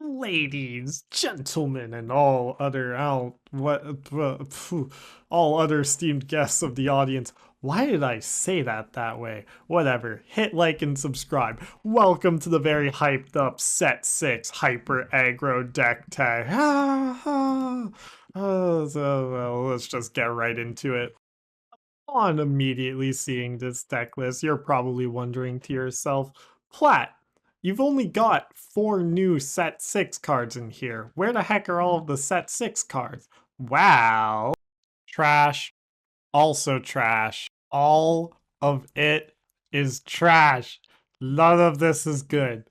Ladies, gentlemen, and all other all other esteemed guests of the audience. Why did I say that way? Whatever. Hit like and subscribe. Welcome to the very hyped up Set 6 Hyper Aggro deck tag. Well, let's just get right into it. On immediately seeing this deck list, you're probably wondering to yourself, Plat, you've only got 4 new set 6 cards in here. Where the heck are all of the set 6 cards? Wow. Trash. Also trash. All of it is trash. None of this is good.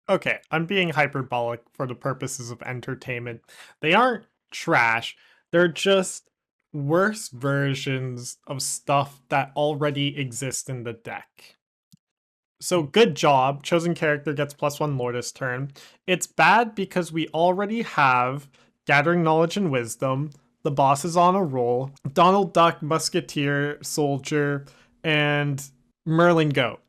Okay, I'm being hyperbolic for the purposes of entertainment. They aren't trash, they're just worse versions of stuff that already exist in the deck. So good job, chosen character gets +1 lore this turn. It's bad because we already have Gathering Knowledge and Wisdom, the boss is on a roll, Donald Duck, Musketeer, Soldier, and Merlin Goat.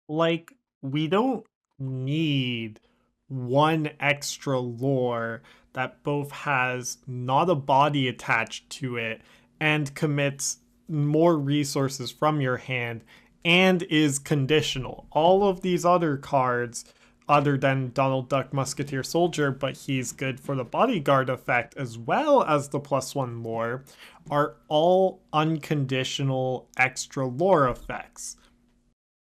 Like, we don't need one extra lore that both has not a body attached to it and commits more resources from your hand and is conditional. All of these other cards, other than Donald Duck Musketeer Soldier, but he's good for the bodyguard effect as well as the +1 lore, are all unconditional extra lore effects.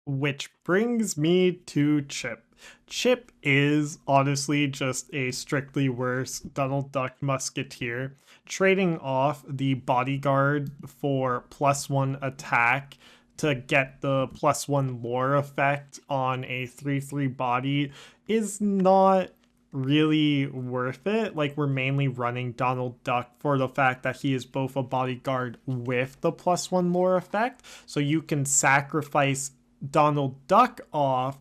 Which brings me to Chip. Chip is honestly just a strictly worse Donald Duck Musketeer, trading off the bodyguard for +1 attack to get the +1 lore effect on a 3/3 body is not really worth it. Like, we're mainly running Donald Duck for the fact that he is both a bodyguard with the +1 lore effect, so you can sacrifice Donald Duck off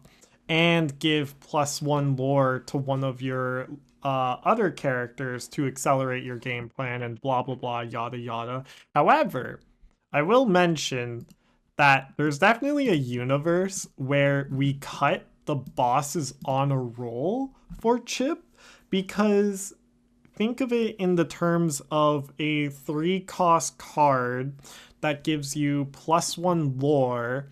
and give +1 lore to one of your other characters to accelerate your game plan and blah blah blah yada yada. However, I will mention that there's definitely a universe where we cut the bosses on a roll for Chip, because think of it in the terms of a 3-cost card that gives you +1 lore.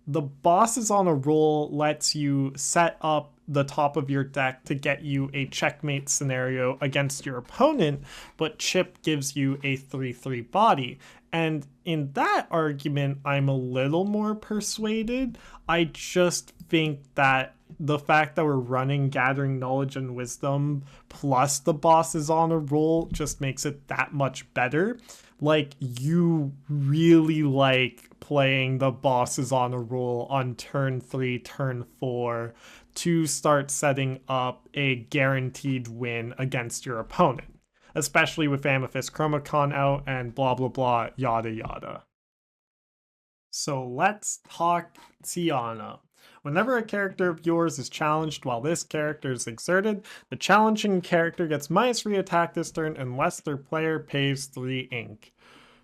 The bosses on a roll lets you set up the top of your deck to get you a checkmate scenario against your opponent, but Chip gives you a 3/3 body. And in that argument, I'm a little more persuaded. I just think that the fact that we're running Gathering Knowledge and Wisdom plus the bosses on a roll just makes it that much better. Like, you really like playing the bosses on a roll on turn 3, turn 4 to start setting up a guaranteed win against your opponent, especially with Amethyst Chromacon out and blah blah blah yada yada. So let's talk Tiana. Whenever a character of yours is challenged while this character is exerted, the challenging character gets -3 attack this turn unless their player pays 3 ink.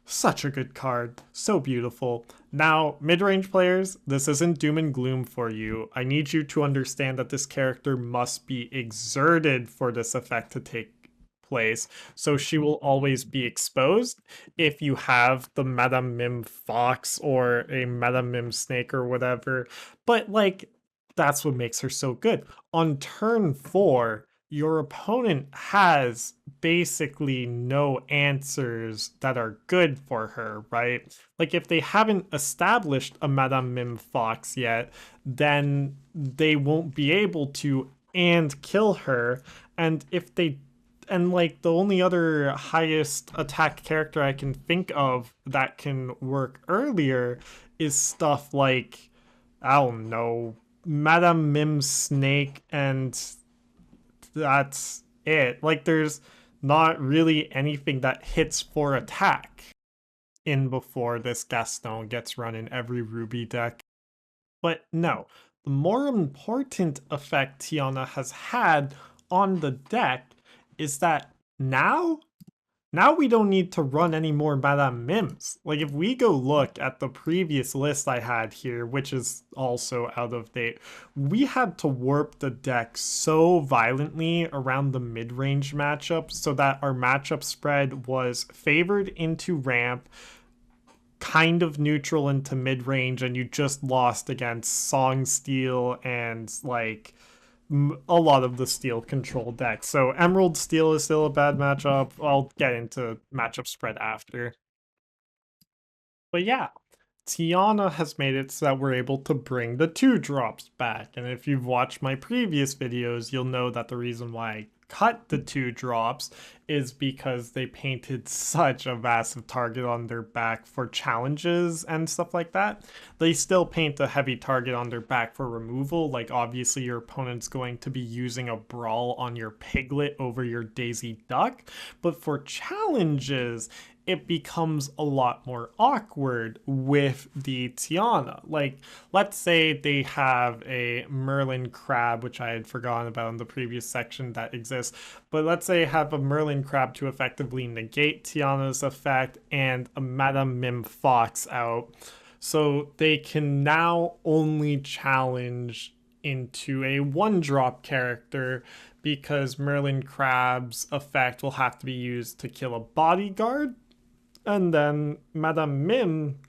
Such a good card. So beautiful. Now, mid-range players, this isn't doom and gloom for you. I need you to understand that this character must be exerted for this effect to take place, so she will always be exposed. If you have the Meta Mim Fox or a Meta Mim Snake or whatever, but like, that's what makes her so good. On turn 4, your opponent has basically no answers that are good for her, right? Like, if they haven't established a Madame Mim Fox yet, then they won't be able to and kill her. And if they and like, the only other highest attack character I can think of that can work earlier is stuff like, I don't know, Madame Mim Snake, and that's it. Like, there's not really anything that hits for attack in before this Gaston gets run in every Ruby deck. But no, the more important effect Tiana has had on the deck is that now Now we don't need to run any more Madame Mims. Like, if we go look at the previous list I had here, which is also out of date, we had to warp the deck so violently around the mid-range matchup so that our matchup spread was favored into ramp, kind of neutral into mid-range, and you just lost against Song Steel and, like, a lot of the steel control decks. So Emerald Steel is still a bad matchup. I'll get into matchup spread after. But yeah, Tiana has made it so that we're able to bring the 2-drops back. And if you've watched my previous videos, you'll know that the reason why I cut the 2-drops is because they painted such a massive target on their back for challenges and stuff like that. They still paint a heavy target on their back for removal. Like, obviously your opponent's going to be using a Brawl on your Piglet over your Daisy Duck, but for challenges, it becomes a lot more awkward with the Tiana. Like, let's say they have a Merlin Crab, which I had forgotten about in the previous section that exists, but let's say have a Merlin Crab to effectively negate Tiana's effect and a Madame Mim Fox out. So they can now only challenge into a 1-drop character because Merlin Crab's effect will have to be used to kill a bodyguard, and then Madame Mim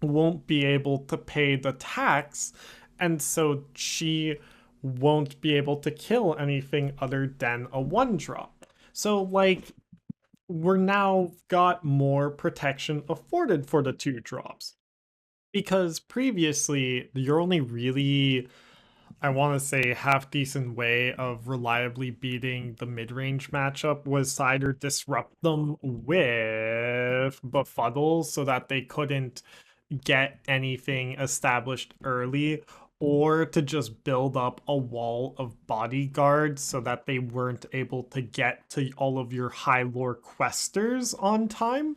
won't be able to pay the tax, and so she won't be able to kill anything other than a 1-drop. So, like, we're now got more protection afforded for the 2-drops. Because previously, you're only really, I want to say, half decent way of reliably beating the mid-range matchup was to either disrupt them with befuddles so that they couldn't get anything established early, or to just build up a wall of bodyguards so that they weren't able to get to all of your high lore questers on time.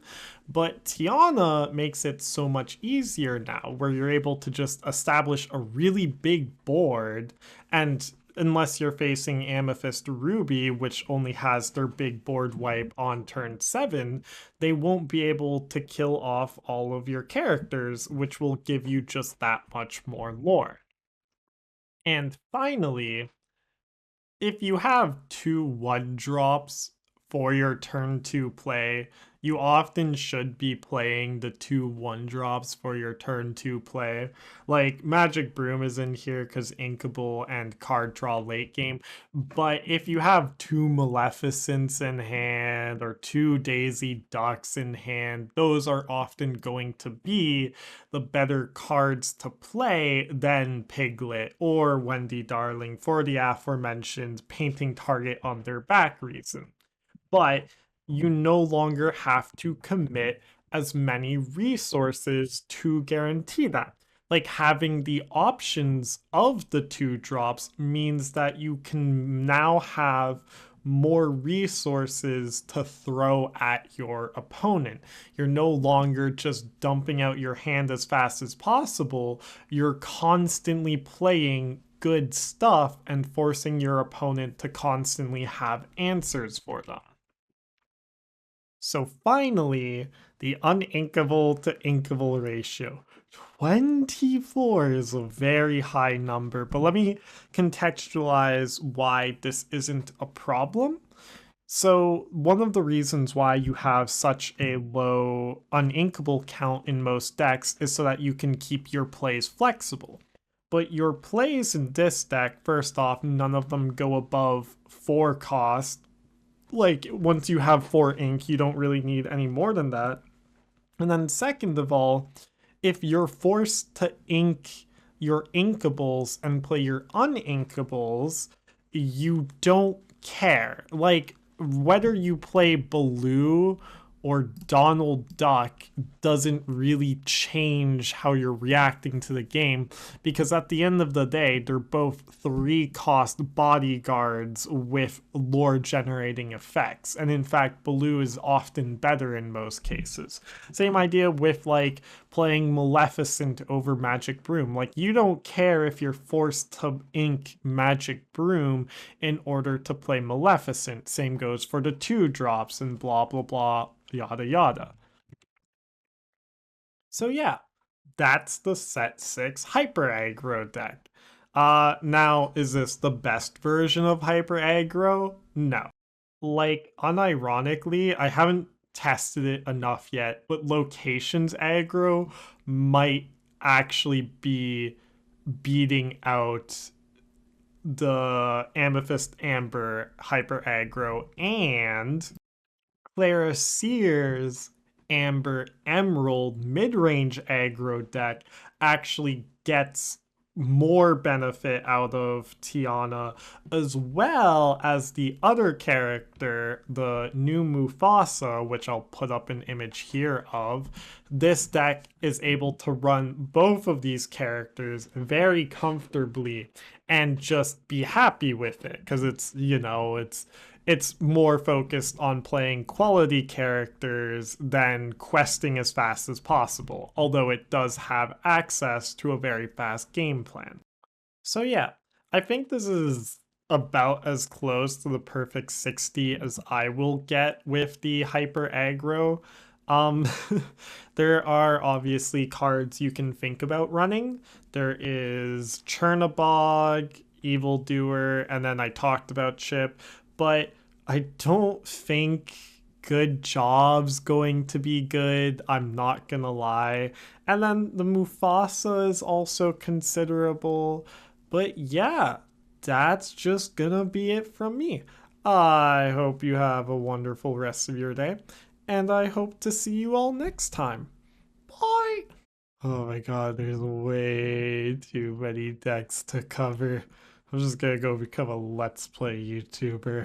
But Tiana makes it so much easier now, where you're able to just establish a really big board, and unless you're facing Amethyst Ruby, which only has their big board wipe on turn 7, they won't be able to kill off all of your characters, which will give you just that much more lore. And finally, if you have 2 1-drops for your turn 2 play, you often should be playing the 2 1-drops for your turn 2 play. Like, Magic Broom is in here because Inkable and card draw late game, but if you have 2 Maleficents in hand or 2 Daisy Ducks in hand, those are often going to be the better cards to play than Piglet or Wendy Darling for the aforementioned painting target on their back reason. But you no longer have to commit as many resources to guarantee that. Like, having the options of the 2-drops means that you can now have more resources to throw at your opponent. You're no longer just dumping out your hand as fast as possible. You're constantly playing good stuff and forcing your opponent to constantly have answers for them. So finally, the uninkable to inkable ratio. 24 is a very high number, but let me contextualize why this isn't a problem. So one of the reasons why you have such a low uninkable count in most decks is so that you can keep your plays flexible. But your plays in this deck, first off, none of them go above 4 cost. Like, once you have 4 ink, you don't really need any more than that. And then second of all, if you're forced to ink your inkables and play your uninkables, you don't care. Like, whether you play blue or Donald Duck doesn't really change how you're reacting to the game, because at the end of the day, they're both 3-cost bodyguards with lore generating effects. And in fact, blue is often better in most cases. Same idea with like playing Maleficent over Magic Broom. Like, you don't care if you're forced to ink Magic Broom in order to play Maleficent. Same goes for the 2-drops and blah blah blah, yada yada. So yeah, that's the set 6 Hyper Aggro deck. Now, is this the best version of Hyper Aggro? No. Like, unironically, I haven't tested it enough yet, but Locations Aggro might actually be beating out the Amethyst Amber Hyper Aggro, and Clara Sears Amber Emerald mid-range aggro deck actually gets more benefit out of Tiana, as well as the other character, the new Mufasa, which I'll put up an image here of. This deck is able to run both of these characters very comfortably and just be happy with it, because it's, you know, it's more focused on playing quality characters than questing as fast as possible, although it does have access to a very fast game plan. So yeah, I think this is about as close to the perfect 60 as I will get with the Hyper Aggro. Um, there are obviously cards you can think about running. There is Chernabog, Evildoer, and then I talked about Chip, but I don't think Good Job's going to be good. I'm not gonna lie. And then the Mufasa is also considerable. But yeah, that's just gonna be it from me. I hope you have a wonderful rest of your day, and I hope to see you all next time. Bye! Oh my god, there's way too many decks to cover. I'm just gonna go become a Let's Play YouTuber.